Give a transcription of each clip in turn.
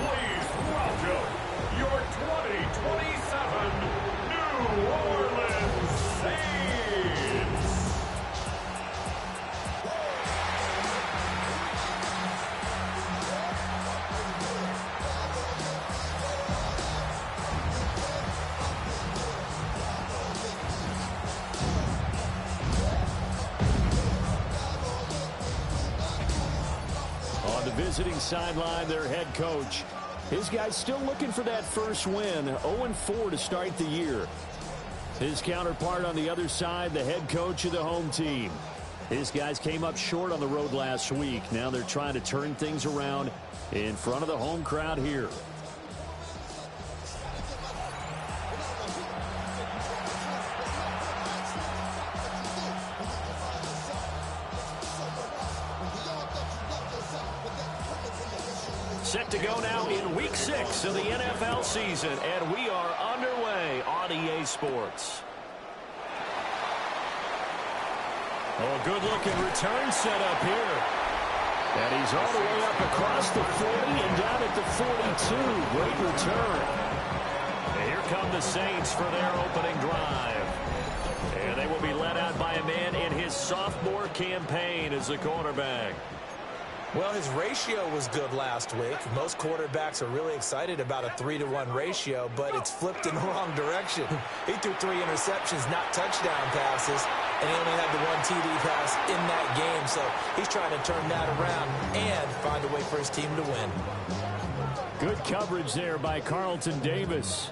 please welcome your 2027 New Orleans Saints. On the visiting sideline, their head coach. His guys still looking for that first win. 0-4 to start the year. His counterpart on the other side, the head coach of the home team. His guys came up short on the road last week. Now they're trying to turn things around in front of the home crowd here. Set to go now in Week 6 of the NFL season, and we are underway on EA Sports. Oh, good-looking return set up here. And he's all the way up across the 40 and down at the 42. Great return. And here come the Saints for their opening drive. And they will be led out by a man in his sophomore campaign as the quarterback. Well, his ratio was good last week. Most quarterbacks are really excited about a 3-to-1 ratio, but it's flipped in the wrong direction. He threw 3 interceptions, not touchdown passes, and he only had the 1 TD pass in that game. So he's trying to turn that around and find a way for his team to win. Good coverage there by Carlton Davis.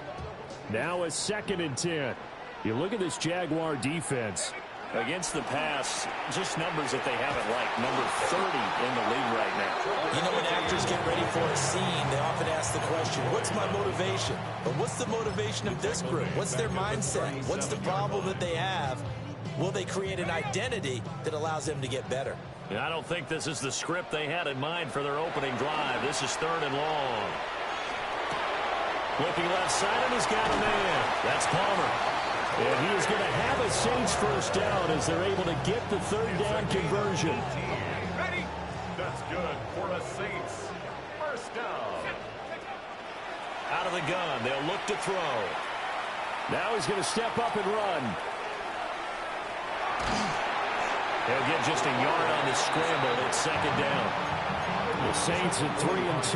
Now a 2nd and 10. You look at this Jaguar defense. Against the pass, just numbers that they haven't liked. Number 30 in the league right now. You know, when actors get ready for a scene, they often ask the question, what's my motivation? But what's the motivation of this group? What's their mindset? What's the problem that they have? Will they create an identity that allows them to get better? I don't think this is the script they had in mind for their opening drive. This is 3rd and long. Looking left side, and he's got a man. That's Palmer. And he is going to have a Saints first down as they're able to get the 3rd down conversion. Ready? That's good for the Saints. First down. Out of the gun, they'll look to throw. Now he's going to step up and run. He'll get just a yard on the scramble at 2nd down. The Saints at 3-2,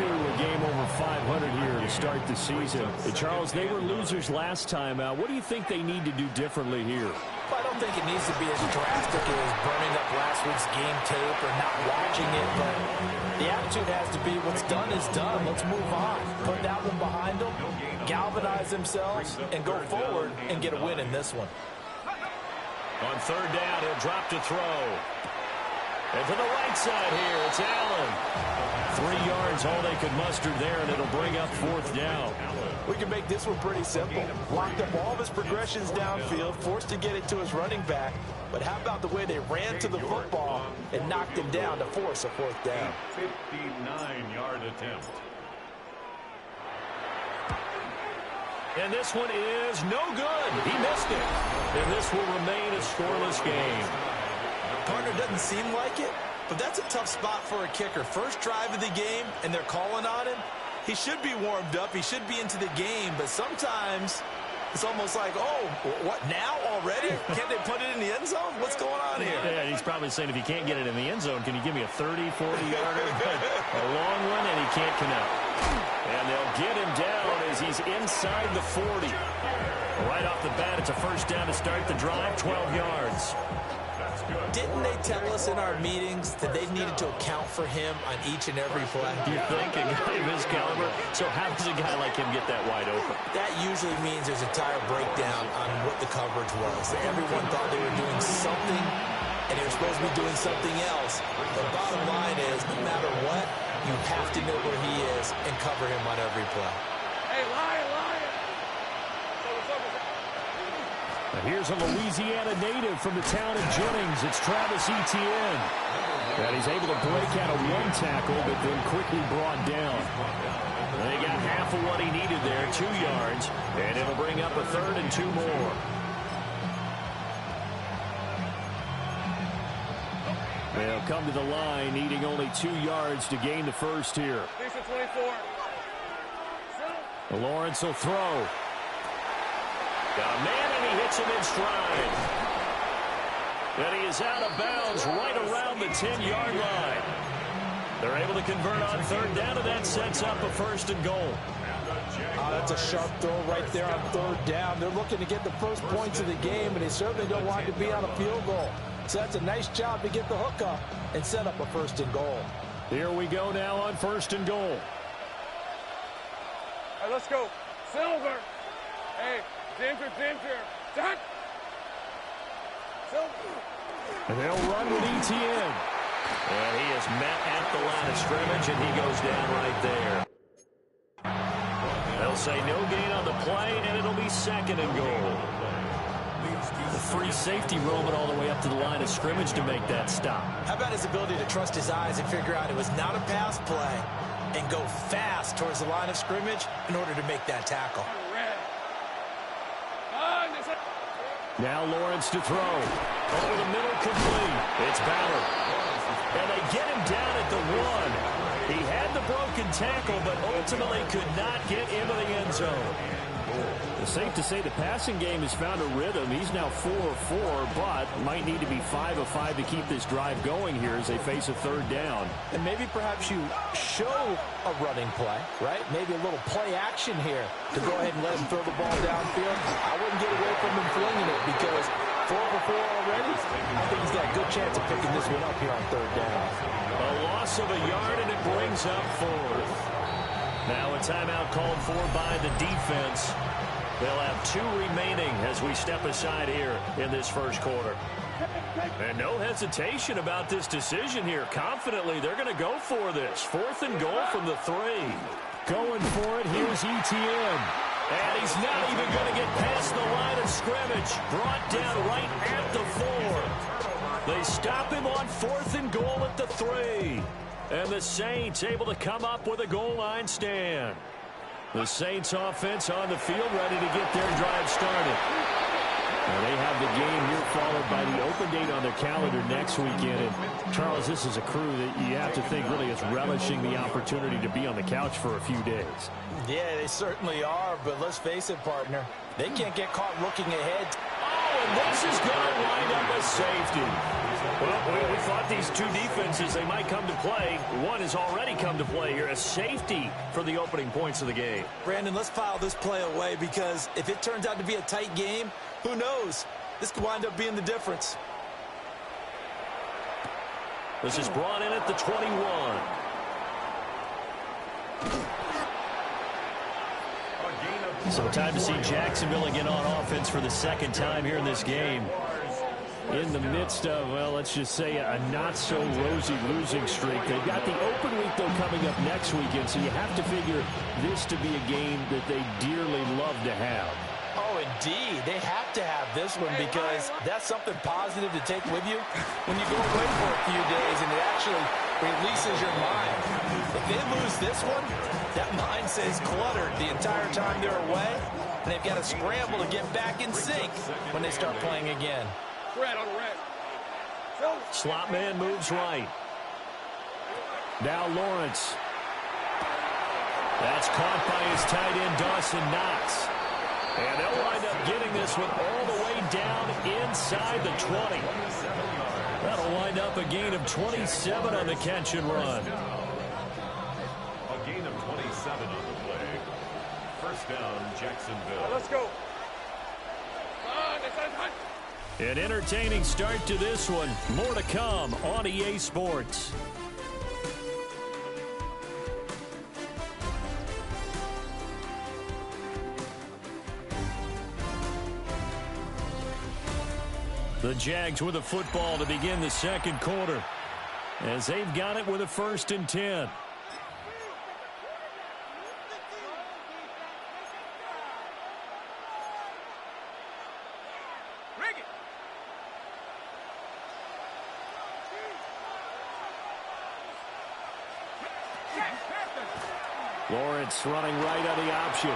a game over 500 here to start the season. Charles, they were losers last time out. What do you think they need to do differently here? Well, I don't think it needs to be as drastic as burning up last week's game tape or not watching it, but the attitude has to be what's done is done. Let's move on. Put that one behind them, galvanize themselves, and go forward and get a win in this one. On 3rd down, he'll drop to throw. And to the right side here, it's Allen. 3 yards, all they could muster there, and it'll bring up 4th down. We can make this one pretty simple. Blocked up all of his progressions downfield, forced to get it to his running back. But how about the way they ran to the football and knocked him down to force a 4th down? 59-yard attempt. And this one is no good. He missed it. And this will remain a scoreless game. Partner, doesn't seem like it, but that's a tough spot for a kicker. First drive of the game, and they're calling on him. He should be warmed up. He should be into the game, but sometimes it's almost like, oh, what, now already? Can't they put it in the end zone? What's going on here? Yeah, he's probably saying, if you can't get it in the end zone, can you give me a 30, 40-yarder? A long one, and he can't connect. And they'll get him down as he's inside the 40. Right off the bat, it's a first down to start the drive, 12 yards. Didn't they tell us in our meetings that they needed to account for him on each and every play? You think a guy of his caliber? So how does a guy like him get that wide open? That usually means there's a tire breakdown on what the coverage was. Everyone thought they were doing something, and they were supposed to be doing something else. The bottom line is, no matter what, you have to know where he is and cover him on every play. Hey, Lion! And here's a Louisiana native from the town of Jennings. It's Travis Etienne. And he's able to break out of 1 tackle, but then quickly brought down. And they got half of what he needed there, 2 yards. And it'll bring up a 3rd and 2 more. They'll come to the line, needing only 2 yards to gain the first here. Decent 24. Lawrence will throw. Got a man, and he hits him in stride. And he is out of bounds right around the 10-yard line. They're able to convert on third down, and that sets up a first and goal. That's a sharp throw right there on third down. They're looking to get the first points of the game, and they certainly don't want to be on a field goal. So that's a nice job to get the hook up and set up a first and goal. Here we go now on first and goal. All right, let's go. Silver. Hey, Ginger. Done. Silver. And they'll run with ETN. And he is met at the line of scrimmage, and he goes down right there. They'll say no gain on the play, and it'll be second and goal. The free safety roaming all the way up to the line of scrimmage to make that stop. How about his ability to trust his eyes and figure out it was not a pass play and go fast towards the line of scrimmage in order to make that tackle. Now Lawrence to throw. Over the middle, complete. It's Ballard. And they get him down at the 1. He had the broken tackle, but ultimately could not get into the end zone. It's safe to say the passing game has found a rhythm. He's now 4 of 4, but might need to be 5 of 5 to keep this drive going here as they face a third down. And maybe perhaps you show a running play, right? Maybe a little play action here to go ahead and let him throw the ball downfield. I wouldn't get away from him flinging it because 4 for 4 already. I think he's got a good chance of picking this one up here on third down. A loss of a yard, and it brings up 4th. Now a timeout called for by the defense. They'll have 2 remaining as we step aside here in this first quarter. And no hesitation about this decision here. Confidently, they're going to go for this. 4th and goal from the 3. Going for it, here's ETN. And he's not even going to get past the line of scrimmage. Brought down right at the 4. They stop him on 4th and goal at the 3. And the Saints able to come up with a goal line stand. The Saints offense on the field ready to get their drive started. Now they have the game here followed by the open date on their calendar next weekend. And Charles, this is a crew that you have to think really is relishing the opportunity to be on the couch for a few days. Yeah, they certainly are, but let's face it, partner. They can't get caught looking ahead. Oh, and this is going to wind up a safety. Well, we thought these 2 defenses, they might come to play. One has already come to play here. A safety for the opening points of the game. Brandon, let's file this play away because if it turns out to be a tight game, who knows? This could wind up being the difference. This is brought in at the 21. So time to see Jacksonville again on offense for the second time here in this game. In the midst of, well, let's just say a not-so-rosy losing streak. They've got the open week, though, coming up next weekend, so you have to figure this to be a game that they dearly love to have. Oh, indeed. They have to have this one because that's something positive to take with you when you go away for a few days, and it actually releases your mind. If they lose this one, that mind stays cluttered the entire time they're away, and they've got to scramble to get back in sync when they start playing again. Red on red. Slot man moves right. Now Lawrence. That's caught by his tight end, Dawson Knox. And they'll wind up getting this one all the way down inside the 20. That'll wind up a gain of 27 on the catch and run. A gain of 27 on the play. First down, Jacksonville. Let's go. An entertaining start to this one. More to come on EA Sports. The Jags with a football to begin the second quarter as they've got it with a 1st and 10. Lawrence running right on the option.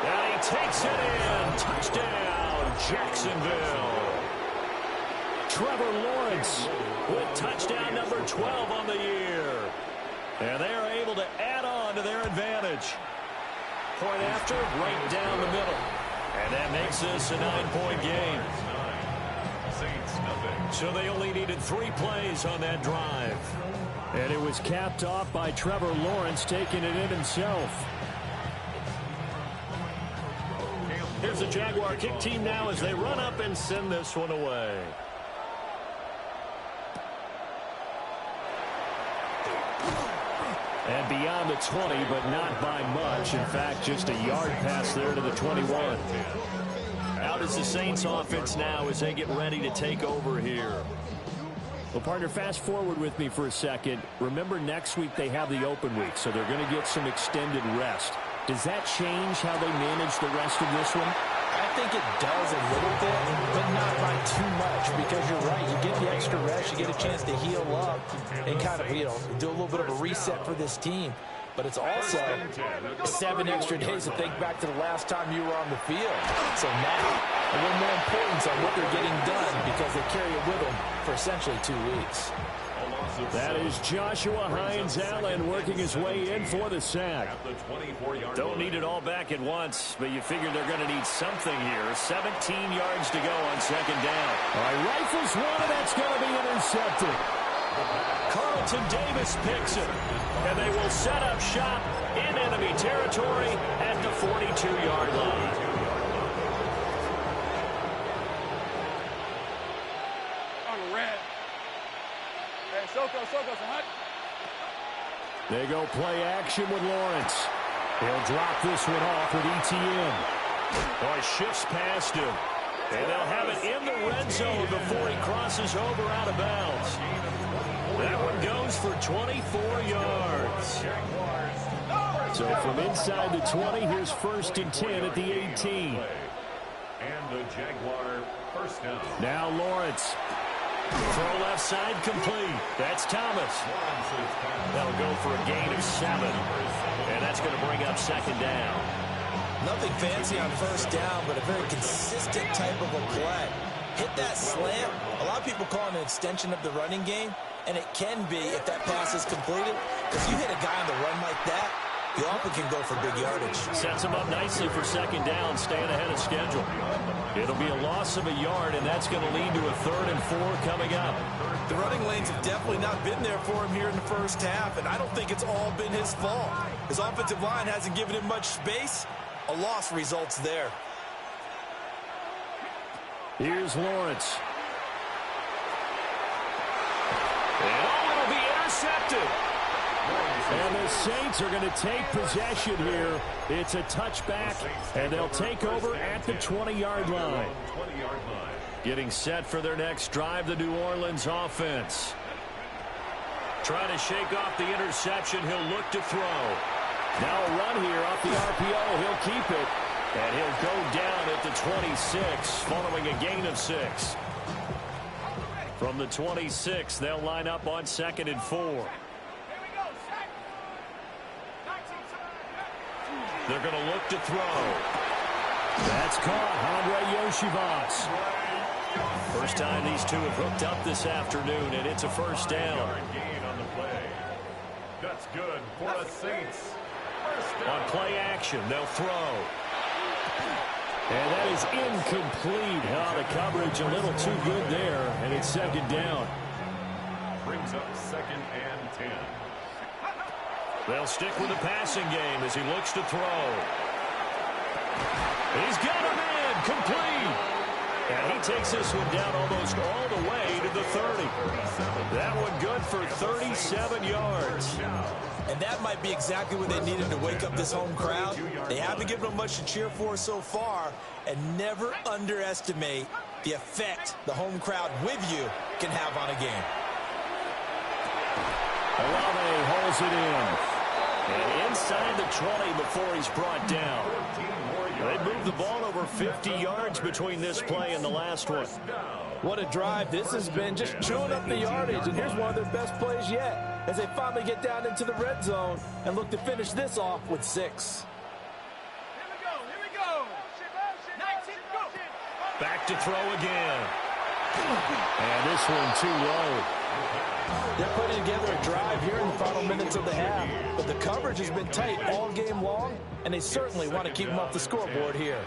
And he takes it in. Touchdown, Jacksonville. Trevor Lawrence with touchdown number 12 on the year. And they are able to add on to their advantage. point after, right down the middle. And that makes this a 9-point game. Saints nothing. So they only needed 3 plays on that drive. And it was capped off by Trevor Lawrence taking it in himself. Here's the Jaguar kick team now as they run up and send this one away. And beyond the 20, but not by much. In fact, just a yard pass there to the 21. Out is the Saints offense now as they get ready to take over here. Well, partner, fast forward with me for a second. Remember, next week they have the open week, so they're going to get some extended rest. Does that change how they manage the rest of this one? I think it does a little bit, but not by too much, because you're right. You get the extra rest, you get a chance to heal up and kind of, do a little bit of a reset for this team. But it's also 7 extra days to think back to the last time you were on the field. So now, a little more importance on what they're getting done because they carry it with them for essentially 2 weeks. That is Joshua Hines-Allen working his way in for the sack. Don't need it all back at once, but you figure they're going to need something here. 17 yards to go on second down. All right, rifles one, and that's going to be intercepted. Carlton Davis picks it, and they will set up shop in enemy territory at the 42-yard line. On red. Hey, Soko, hot. They go play action with Lawrence. He'll drop this one off with Etienne. Boy, shifts past him. And they'll have it in the red zone before he crosses over out of bounds. That one goes for 24 yards. So from inside the 20, here's 1st and 10 at the 18. And the Jaguar first down. Now Lawrence. Throw left side complete. That's Thomas. That'll go for a gain of 7. And that's going to bring up second down. Nothing fancy on first down, but a very consistent type of a play. Hit that slant. A lot of people call it an extension of the running game, and it can be if that pass is completed. Because you hit a guy on the run like that, you often can go for big yardage. Sets him up nicely for second down, staying ahead of schedule. It'll be a loss of a yard, and that's going to lead to a 3rd and 4 coming up. The running lanes have definitely not been there for him here in the first half, and I don't think it's all been his fault. His offensive line hasn't given him much space. A loss results there. Here's Lawrence. And it'll be intercepted. And the Saints are going to take possession here. It's a touchback, and they'll take over at the 20-yard line. Getting set for their next drive, the New Orleans offense. Trying to shake off the interception. He'll look to throw. Now a run here off the RPO. He'll keep it. And he'll go down at the 26, following a gain of 6. From the 26, they'll line up on 2nd and 4. They're going to look to throw. That's caught. Andre Yoshivas. First time these two have hooked up this afternoon, and it's a first down. Gain on the play. That's good for the Saints. On play action, they'll throw. And that is incomplete. The coverage a little too good there, and it's second down. Brings up 2nd and 10. They'll stick with the passing game as he looks to throw. He's got him in, complete. And he takes this one down almost all the way to the 30. That one good for 37 yards. And that might be exactly what they needed to wake up this home crowd. They haven't given them much to cheer for so far, and never underestimate the effect the home crowd with you can have on a game. Olave holds it in. And inside the 20 before he's brought down. They moved the ball over 50 yards between this play and the last one. What a drive this has been, just chewing up the yardage. And here's one of their best plays yet as they finally get down into the red zone and look to finish this off with 6. Here we go. Back to throw again. And this one too low. They're putting together a drive here in the final minutes of the half, but the coverage has been tight all game long, and they certainly want to keep them off the scoreboard here.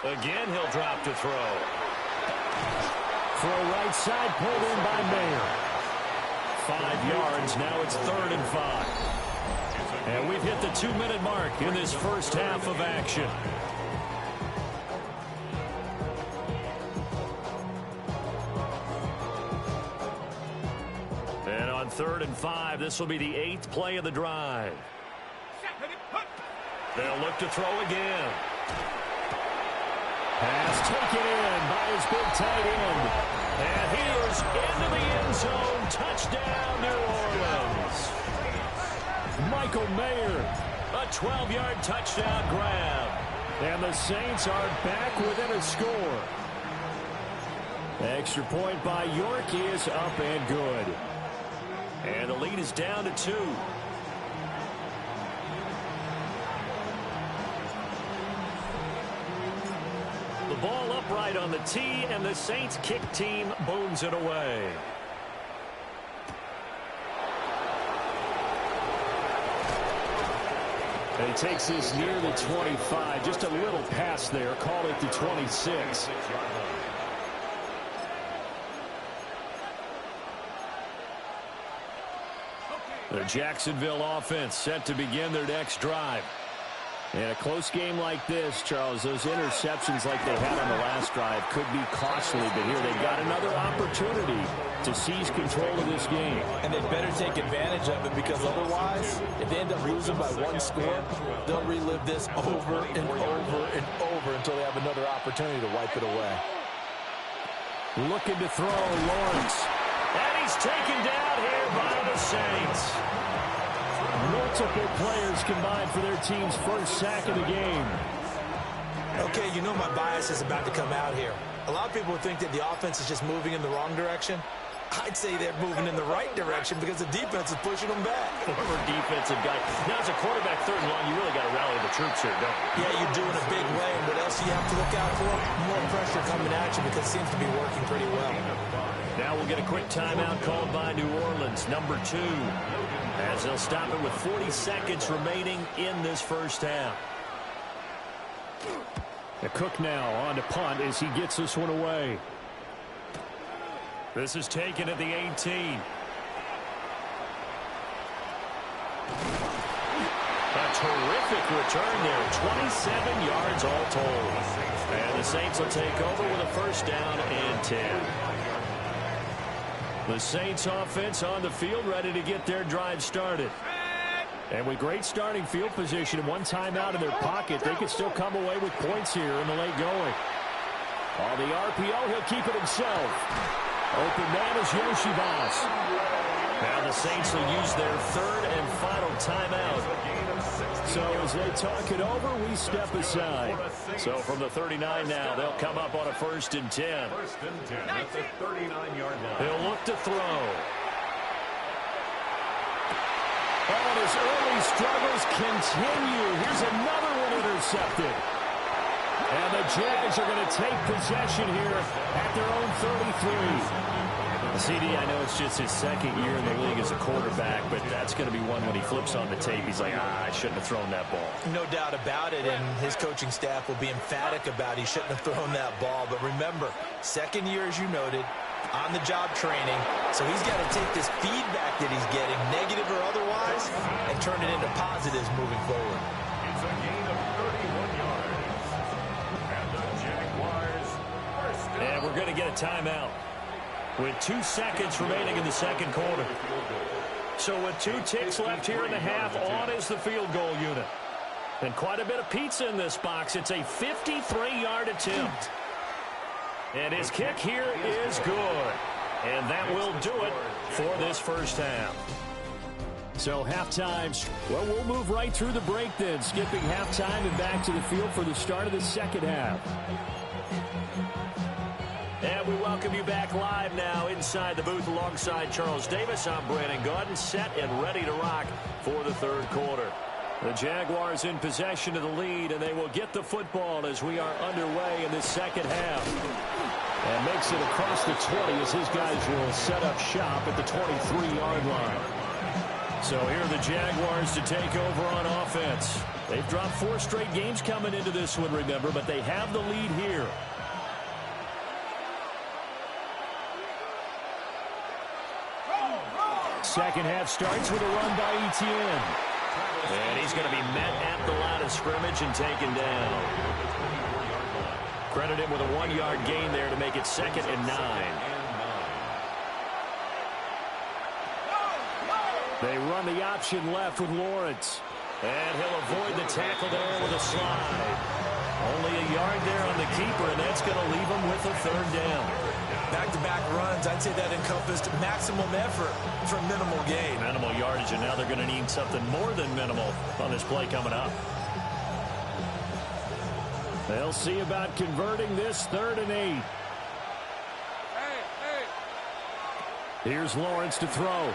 Again, he'll drop to throw. Throw right side, pulled in by Mayer. 5 yards, now it's 3rd and 5. And we've hit the 2-minute mark in this first half of action. And on 3rd and 5, this will be the 8th play of the drive. They'll look to throw again. Pass taken in by his big tight end. And he is into the end zone. Touchdown, New Orleans. Michael Mayer, a 12-yard touchdown grab. And the Saints are back within a score. Extra point by York is up and good. And the lead is down to 2. The ball upright on the tee, and the Saints kick team booms it away. And he takes this near the 25. Just a little pass there. Call it the 26. The Jacksonville offense set to begin their next drive. And a close game like this, Charles, those interceptions like they had on the last drive could be costly. But here they've got another opportunity to seize control of this game. And they better take advantage of it, because otherwise, if they end up losing by 1 score, they'll relive this over and over and over until they have another opportunity to wipe it away. Looking to throw, Lawrence. And he's taken down here by the Saints. Multiple players combined for their team's first sack of the game. Okay, you know my bias is about to come out here. A lot of people think that the offense is just moving in the wrong direction. I'd say they're moving in the right direction because the defense is pushing them back. Former defensive guy. Now, as a quarterback, 3rd and long, you really got to rally the troops here, don't you? Yeah, you do in a big way. And what else do you have to look out for? More pressure coming at you, because it seems to be working pretty well. Now we'll get a quick timeout called by New Orleans, number 2, as they'll stop it with 40 seconds remaining in this first half. The Cook now on to punt as he gets this one away. This is taken at the 18. A terrific return there. 27 yards all told. And the Saints will take over with a first down and 10. The Saints offense on the field, ready to get their drive started. And with great starting field position and 1 timeout in their pocket, they can still come away with points here in the late going. On the RPO, he'll keep it himself. Open man is Yoshibas. Now the Saints will use their 3rd and final timeout. So as they talk it over, we step aside. So from the 39 now, they'll come up on a 1st and 10. 1st and 10 at the 39-yard line. He'll look to throw. And his early struggles continue. Here's another one intercepted. And the Jags are going to take possession here at their own 33. CD, I know it's just his 2nd year in the league as a quarterback, but that's going to be one when he flips on the tape. He's like, I shouldn't have thrown that ball. No doubt about it, and his coaching staff will be emphatic about he shouldn't have thrown that ball. But remember, 2nd year, as you noted, on-the-job training. So he's got to take this feedback that he's getting, negative or otherwise, and turn it into positives moving forward. It's a gain of 31 yards. And the Jaguars first down. And we're going to get a timeout with 2 seconds remaining in the 2nd quarter. So with 2 ticks left here in the half, on is the field goal unit. And quite a bit of pizza in this box. It's a 53-yard attempt. And his kick here is good. And that will do it for this first half. So halftime, well, we'll move right through the break then, skipping halftime and back to the field for the start of the 2nd half. And we welcome you back live now inside the booth alongside Charles Davis. I'm Brandon Gaudin, set and ready to rock for the 3rd quarter. The Jaguars in possession of the lead, and they will get the football as we are underway in the second half. And makes it across the 20 as his guys will set up shop at the 23-yard line. So here are the Jaguars to take over on offense. They've dropped 4 straight games coming into this one, remember, but they have the lead here. Second half starts with a run by Etienne. And he's going to be met at the line of scrimmage and taken down. Credit him with a 1-yard gain there to make it 2nd and 9. They run the option left with Lawrence. And he'll avoid the tackle there with a slide. Only a yard there on the keeper, and that's going to leave him with a 3rd down. Back-to-back runs, I'd say that encompassed maximum effort for minimal gain. Minimal yardage, and now they're going to need something more than minimal on this play coming up. They'll see about converting this 3rd and 8. Here's Lawrence to throw.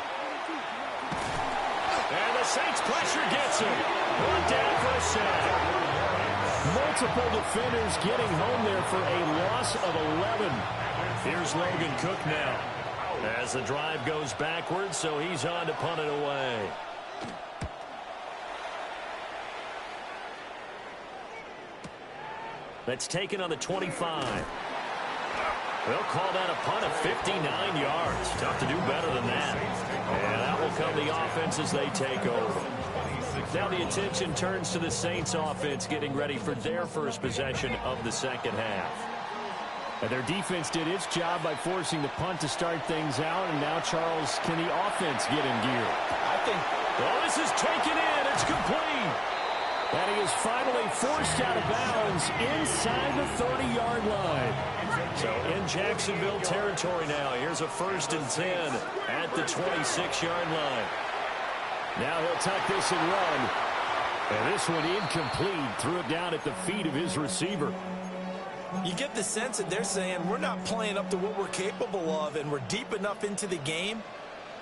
And the Saints pressure gets him. Brought down for a sack. Multiple defenders getting home there for a loss of 11. Here's Logan Cook now as the drive goes backwards, so he's on to punt it away. That's taken on the 25. They'll call that a punt of 59 yards. Tough to do better than that. And that will come the offense as they take over. Now the attention turns to the Saints offense getting ready for their first possession of the second half. And their defense did its job by forcing the punt to start things out. And now, Charles, can the offense get in gear? I think... Oh, this is taken in. It's complete. And he is finally forced out of bounds inside the 30-yard line. So in Jacksonville territory now. Here's a 1st and 10 at the 26-yard line. Now he'll tuck this and run. And this one incomplete. Threw it down at the feet of his receiver. You get the sense that they're saying we're not playing up to what we're capable of, and we're deep enough into the game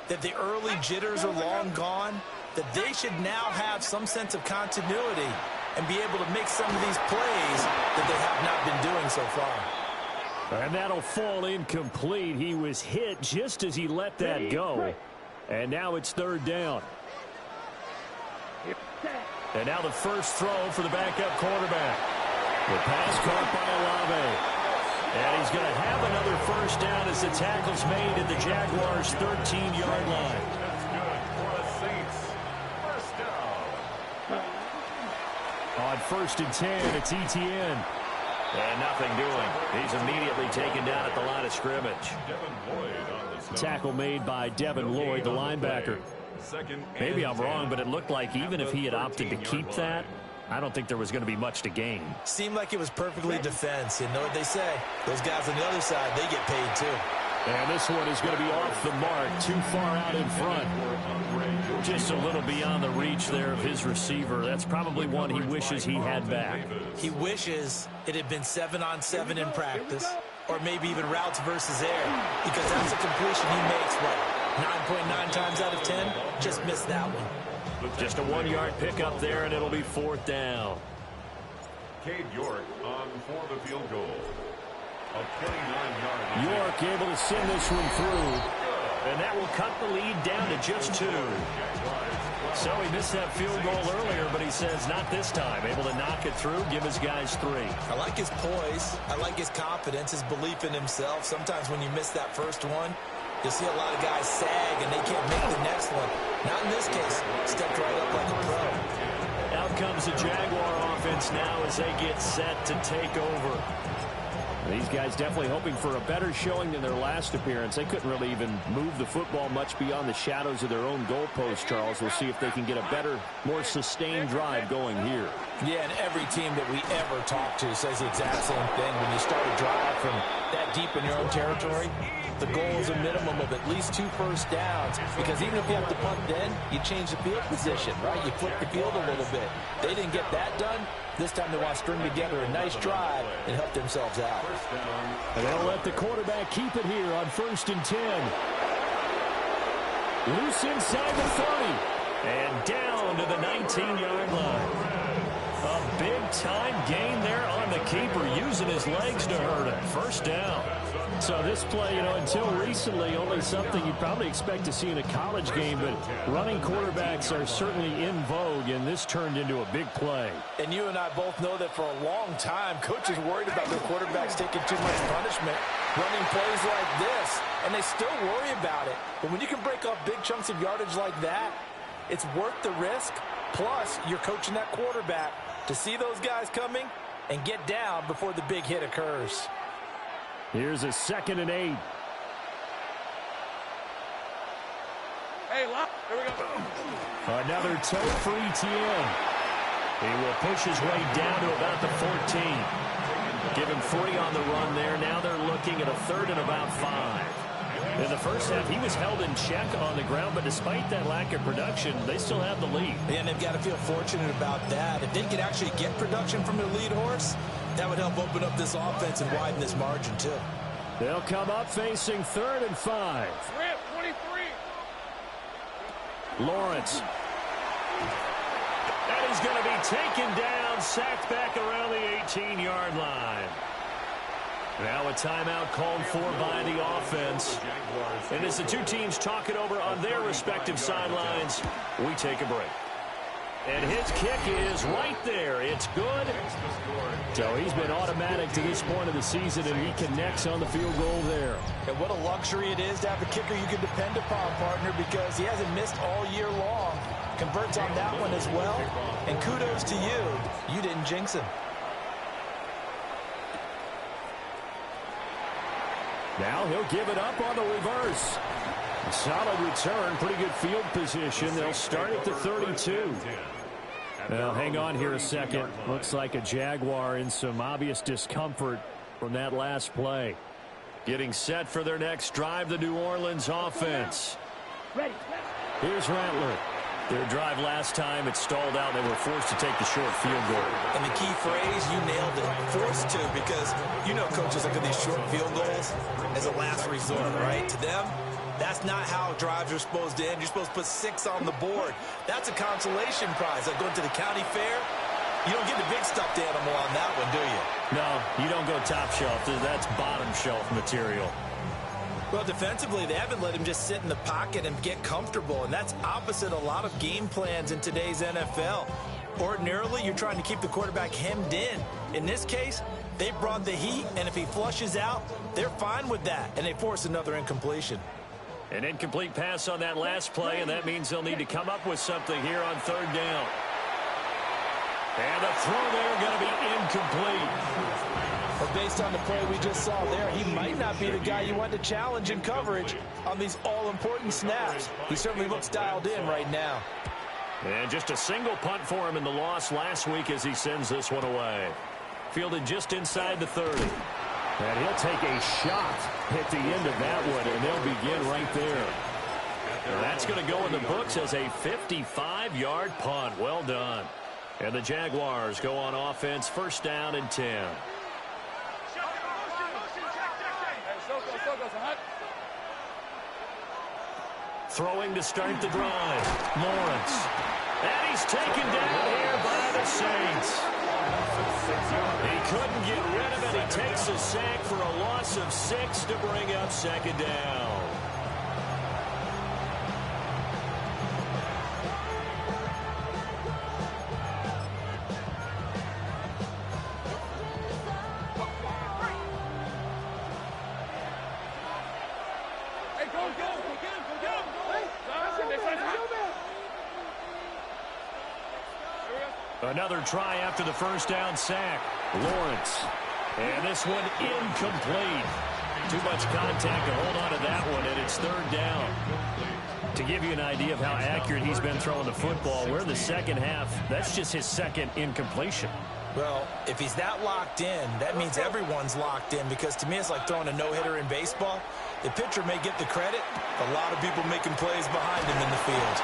that the early jitters are long gone, that they should now have some sense of continuity and be able to make some of these plays that they have not been doing so far. And that'll fall incomplete. He was hit just as he let that go. And now it's 3rd down. And now the first throw for the backup quarterback. The pass caught by Olave. And he's going to have another 1st down as the tackle's made at the Jaguars' 13-yard line. That's good for the Saints. 1st down. On 1st and 10, it's Etienne. And nothing doing. He's immediately taken down at the line of scrimmage. Devin Lloyd on the stop. Tackle made by Devin Lloyd, the linebacker. Maybe I'm wrong, but it looked like even if he had opted to keep that, I don't think there was going to be much to gain. Seemed like it was perfectly defense. You know what they say? Those guys on the other side, they get paid too. And this one is going to be off the mark, too far out in front. Just a little beyond the reach there of his receiver. That's probably one he wishes he had back. He wishes it had been 7-on-7 in practice, or maybe even routes versus air, because that's a completion he makes, what, 9.9 times out of 10? Just missed that one. Just a 1-yard pickup there, and it'll be 4th down. Cade York on for the field goal. A 29-yard. York able to send this one through. And that will cut the lead down to just 2. So he missed that field goal earlier, but he says not this time. Able to knock it through, give his guys 3. I like his poise. I like his confidence, his belief in himself. Sometimes when you miss that first one, you'll see a lot of guys sag and they can't make the next one. Not in this case. Stepped right up like a pro. Out comes the Jaguar offense now as they get set to take over. These guys definitely hoping for a better showing than their last appearance. They couldn't really even move the football much beyond the shadows of their own goalpost, Charles. We'll see if they can get a better, more sustained drive going here. Yeah, and every team that we ever talk to says the exact same thing. When you start a drive from that deep in your own territory, the goal is a minimum of at least 2 first downs, because even if you have to punt then, you change the field position, right? You flip the field a little bit. They didn't get that done. This time they want to string together a nice drive and help themselves out. And they'll let the quarterback keep it here on 1st and 10. Loose inside the 30. And down to the 19-yard line. A big-time gain there on the keeper, using his legs to hurt him. First down. So this play, until recently, only something you'd probably expect to see in a college game, but running quarterbacks are certainly in vogue, and this turned into a big play. And you and I both know that for a long time, coaches worried about their quarterbacks taking too much punishment, running plays like this, and they still worry about it. But when you can break up big chunks of yardage like that, it's worth the risk. Plus, you're coaching that quarterback to see those guys coming and get down before the big hit occurs. Here's a 2nd and 8. Hey, lock. Here we go. Another toe for Etienne. He will push his way down to about the 14. Give him 3 on the run there. Now they're looking at a 3rd and about 5. In the first half, he was held in check on the ground, but despite that lack of production, they still have the lead. And they've got to feel fortunate about that. If they could actually get production from their lead horse, that would help open up this offense and widen this margin, too. They'll come up facing 3rd and 5. Rip, 23. Lawrence. And he's going to be taken down, sacked back around the 18-yard line. Now a timeout called for by the offense. And as the two teams talk it over on their respective sidelines, we take a break. And his kick is right there. It's good. So he's been automatic to this point of the season, and he connects on the field goal there. And what a luxury it is to have a kicker you can depend upon, partner, because he hasn't missed all year long. Converts on that one as well. And kudos to you. You didn't jinx him. Now he'll give it up on the reverse. A solid return, pretty good field position. They'll start at the 32. Now, hang on here a second. Looks like a Jaguar in some obvious discomfort from that last play. Getting set for their next drive, the New Orleans offense. Ready. Here's Rattler. Their drive last time, it stalled out. They were forced to take the short field goal. And the key phrase, you nailed it. Forced to, because you know coaches look at these short field goals as a last resort, right? To them, that's not how drives are supposed to end. You're supposed to put 6 on the board. That's a consolation prize. Like going to the county fair, you don't get the big stuffed animal on that one, do you? No, you don't go top shelf. That's bottom shelf material. Well, defensively, they haven't let him just sit in the pocket and get comfortable, and that's opposite a lot of game plans in today's NFL. Ordinarily, you're trying to keep the quarterback hemmed in. In this case, they brought the heat, and if he flushes out, they're fine with that, and they force another incompletion. An incomplete pass on that last play, and that means they'll need to come up with something here on 3rd down. And the throw there going to be incomplete. But based on the play we just saw there, he might not be the guy you want to challenge in coverage on these all-important snaps. He certainly looks dialed in right now. And just a single punt for him in the loss last week as he sends this one away. Fielded just inside the 30. And he'll take a shot at the end of that one, and they'll begin right there. And that's going to go in the books as a 55-yard punt. Well done. And the Jaguars go on offense, 1st down and 10. Throwing to start the drive. Lawrence. And he's taken down here by the Saints. He couldn't get rid of it. He takes a sack for a loss of 6 to bring up 2nd down. Another try after the 1st down sack. Lawrence. And this one incomplete. Too much contact to hold on to that one, and it's 3rd down. To give you an idea of how accurate he's been throwing the football, we're in the second half. That's just his 2nd incompletion. Well, if he's that locked in, that means everyone's locked in, because to me it's like throwing a no-hitter in baseball. The pitcher may get the credit, a lot of people making plays behind him in the field.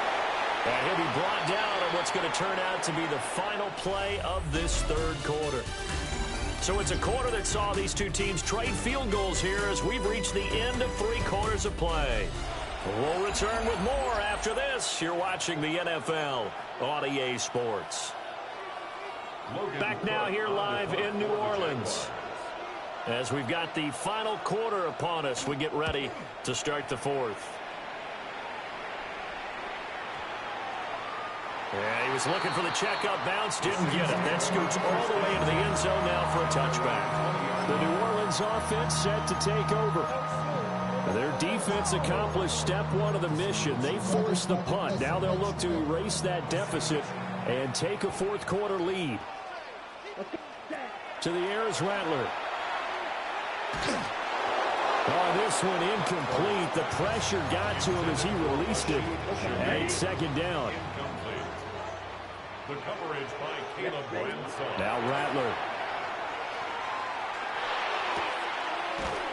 And he'll be brought down on what's going to turn out to be the final play of this 3rd quarter. So it's a quarter that saw these two teams trade field goals here as we've reached the end of 3 quarters of play. We'll return with more after after this, you're watching the NFL on EA Sports. Back now here live in New Orleans. As we've got the final quarter upon us, we get ready to start the fourth. Yeah, he was looking for the checkup bounce, didn't get it. That scoots all the way into the end zone now for a touchback. The New Orleans offense set to take over. Their defense accomplished step one of the mission. They forced the punt. Now they'll look to erase that deficit and take a fourth quarter lead. To the air is Rattler. Oh, this one incomplete. The pressure got to him as he released it. And it's second down. The coverage by Caleb Williamson. Now Rattler.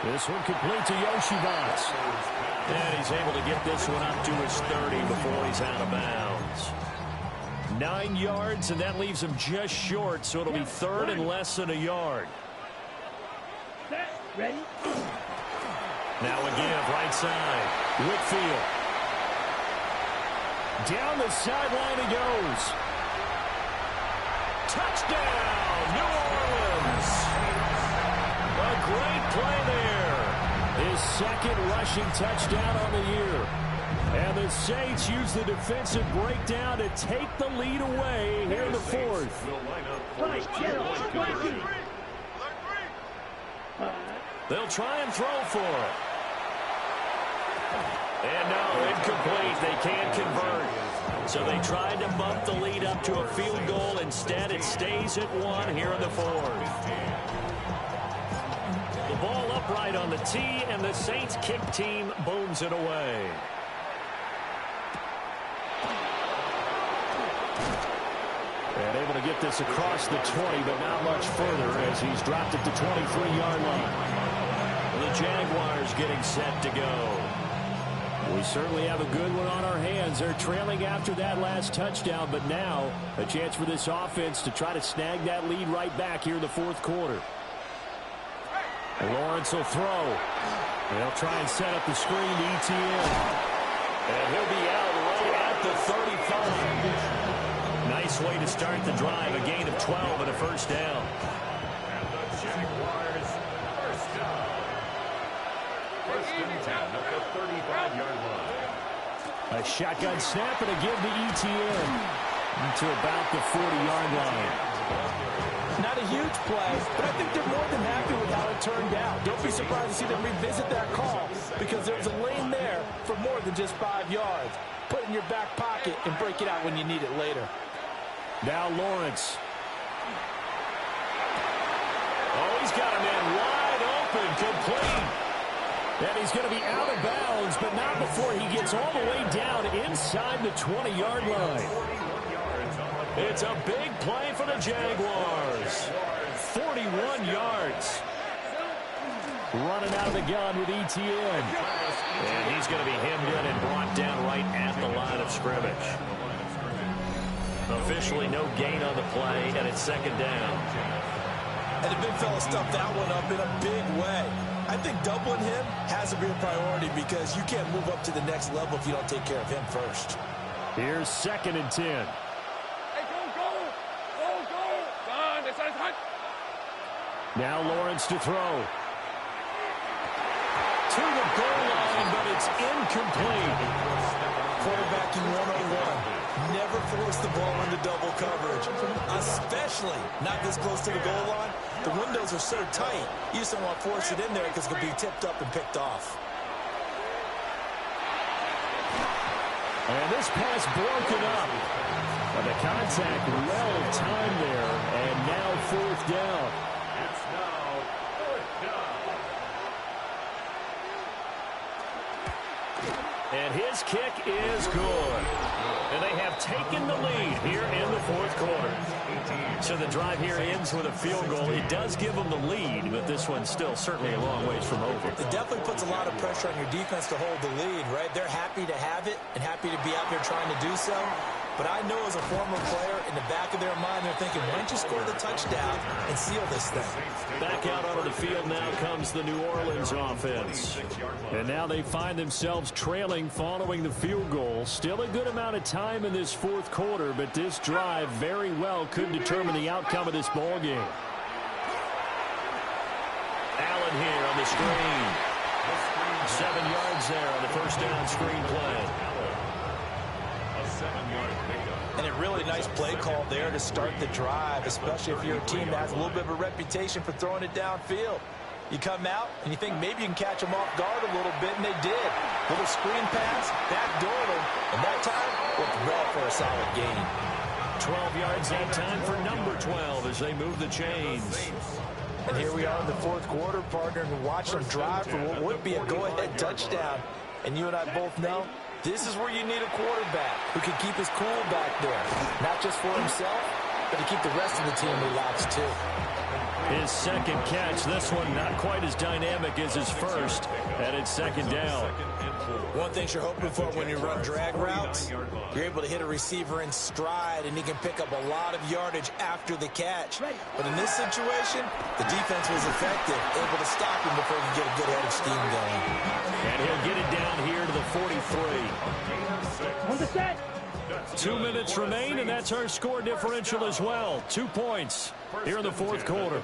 This one complete to Yoshibas. And he's able to get this one up to his 30 before he's out of bounds. 9 yards, and that leaves him just short, so it'll be third and less than a yard. Ready? Now a give, right side. Whitfield. Down the sideline he goes. Touchdown, New Orleans. A great play there. His second rushing touchdown on the year. And the Saints use the defensive breakdown to take the lead away here in the fourth. They'll try and throw for it. And no, incomplete. They can't convert. So they tried to bump the lead up to a field goal. Instead, it stays at 1 here in the fourth. The ball upright on the tee, and the Saints kick team booms it away. And able to get this across the 20, but not much further as he's dropped it to 23-yard line. The Jaguars getting set to go. We certainly have a good one on our hands. They're trailing after that last touchdown, but now a chance for this offense to try to snag that lead right back here in the fourth quarter. Lawrence will throw. They'll try and set up the screen to ETN. And he'll be out right at the 35. Nice way to start the drive. A gain of 12 and a first down. And the Jaguars first down. First and 10 at the 35-yard line. A shotgun snap and a give to ETN to about the 40-yard line. Not a huge play, but I think they're more than happy with how it turned out. Don't be surprised to see them revisit that call because there's a lane there for more than just 5 yards. Put it in your back pocket and break it out when you need it later. Now Lawrence. Oh, he's got a man wide open, complete. And he's going to be out of bounds, but not before he gets all the way down inside the 20-yard line. It's a big play for the Jaguars. 41 yards. Running out of the gun with ETN. And he's going to be hemmed in and brought down right at the line of scrimmage. Officially no gain on the play, and it's second down. And the big fella stuffed that one up in a big way. I think doubling him has to be a priority because you can't move up to the next level if you don't take care of him first. Here's second and 10. Hey, go. Son, this is hot. Now Lawrence to throw. To the goal line, but it's incomplete. Quarterbacking 101. Never force the ball into double coverage, especially not this close to the goal line. The windows are so tight, you just don't want to force it in there because it could be tipped up and picked off. And this pass broken up. But the contact well timed there, and now fourth down. It's now fourth down. And his kick is good. And they have taken the lead here in the fourth quarter. So the drive here ends with a field goal. It does give them the lead, but this one's still certainly a long ways from over. It definitely puts a lot of pressure on your defense to hold the lead, right? They're happy to have it and happy to be out there trying to do so. But I know as a former player, in the back of their mind, they're thinking, why don't you score the touchdown and seal this thing? Back out onto the field now comes the New Orleans offense. And now they find themselves trailing following the field goal. Still a good amount of time in this fourth quarter, but this drive very well could determine the outcome of this ball game. Allen here on the screen. 7 yards there on the first down screen play. A 7-yard pickup. And a really nice play call there to start the drive, especially if you're a team that has a little bit of a reputation for throwing it downfield. You come out and you think maybe you can catch them off guard a little bit, and they did. Little screen pass, backdoor them, and that time worked well for a solid gain. 12 yards that time for number 12 as they move the chains. And here we are in the fourth quarter, partner, and watch them drive for what would be a go-ahead touchdown. And you and I both know this is where you need a quarterback who can keep his cool back there. Not just for himself, but to keep the rest of the team relaxed too. His second catch, this one not quite as dynamic as his first, and it's second down. One thing you're hoping for when you run drag routes, you're able to hit a receiver in stride, and he can pick up a lot of yardage after the catch. But in this situation, the defense was effective, able to stop him before he could get a good head of steam going. And he'll get it down here to the 43. On the set. 2 minutes remain, and that's our score differential as well. 2 points here in the fourth quarter.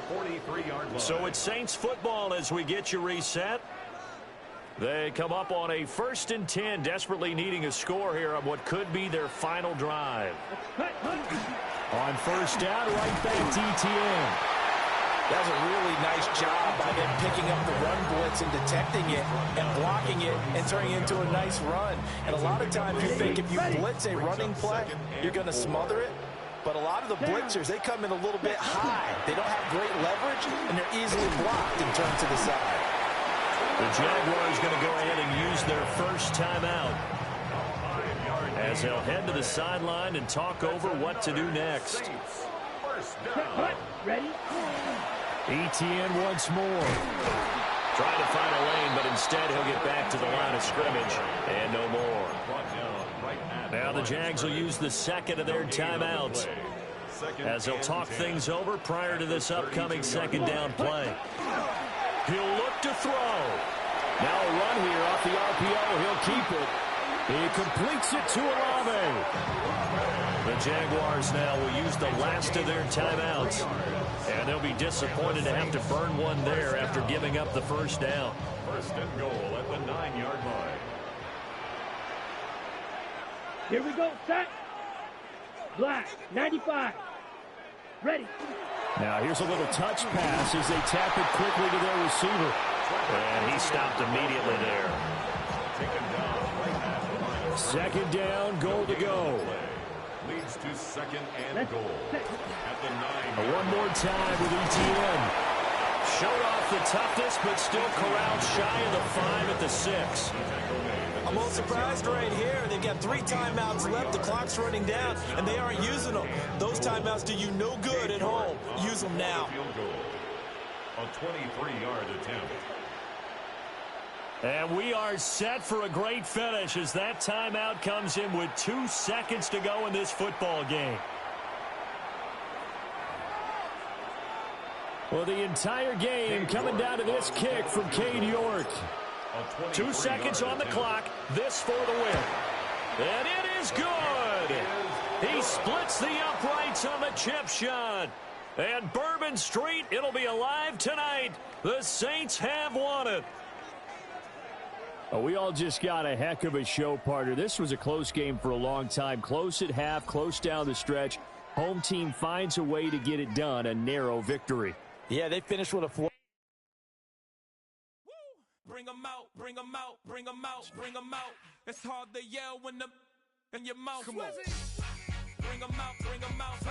So it's Saints football as we get you reset. They come up on a 1st and 10, desperately needing a score here on what could be their final drive. On first down, right back to ETN. That was a really nice job by them picking up the run blitz and detecting it and blocking it and turning it into a nice run. And a lot of times you think if you blitz a running play, you're going to smother it. But a lot of the blitzers, they come in a little bit high. They don't have great leverage, and they're easily blocked and turned to the side. The Jaguars going to go ahead and use their first timeout as they'll head to the sideline and talk over what to do next. Ready? ETN once more. Trying to find a lane, but instead he'll get back to the line of scrimmage and no more. Now the Jags will use the second of their timeouts as they'll talk things over prior to this upcoming second down play. He'll look to throw. Now a run here off the RPO. He'll keep it. He completes it to Olave. The Jaguars now will use the last of their timeouts. And they'll be disappointed to have to burn one there after giving up the first down. 1st and goal at the 9-yard line. Here we go. Set. Black. 95. Ready. Now here's a little touch pass as they tap it quickly to their receiver. And he stopped immediately there. Second down, goal to go. Leads to 2nd and goal at the 9. One more time with ETN. Showed off the toughness, but still corralled shy of the 5 at the 6. I'm a little surprised right here. They've got 3 timeouts left. The clock's running down, and they aren't using them. Those timeouts do you no good at home. Use them now. Field goal. A 23-yard attempt. And we are set for a great finish as that timeout comes in with 2 seconds to go in this football game. Well, the entire game coming down to this kick from Cade York. 2 seconds on the clock. This for the win. And it is good. He splits the uprights on the chip shot. And Bourbon Street, it'll be alive tonight. The Saints have won it. Oh, we all just got a heck of a show, partner. This was a close game for a long time. Close at half, close down the stretch. Home team finds a way to get it done. A narrow victory. Yeah, they finished with a 4. Bring them out, bring them out, bring them out, bring them out. It's hard to yell when the in your mouth. Come on. Bring them out, bring them out.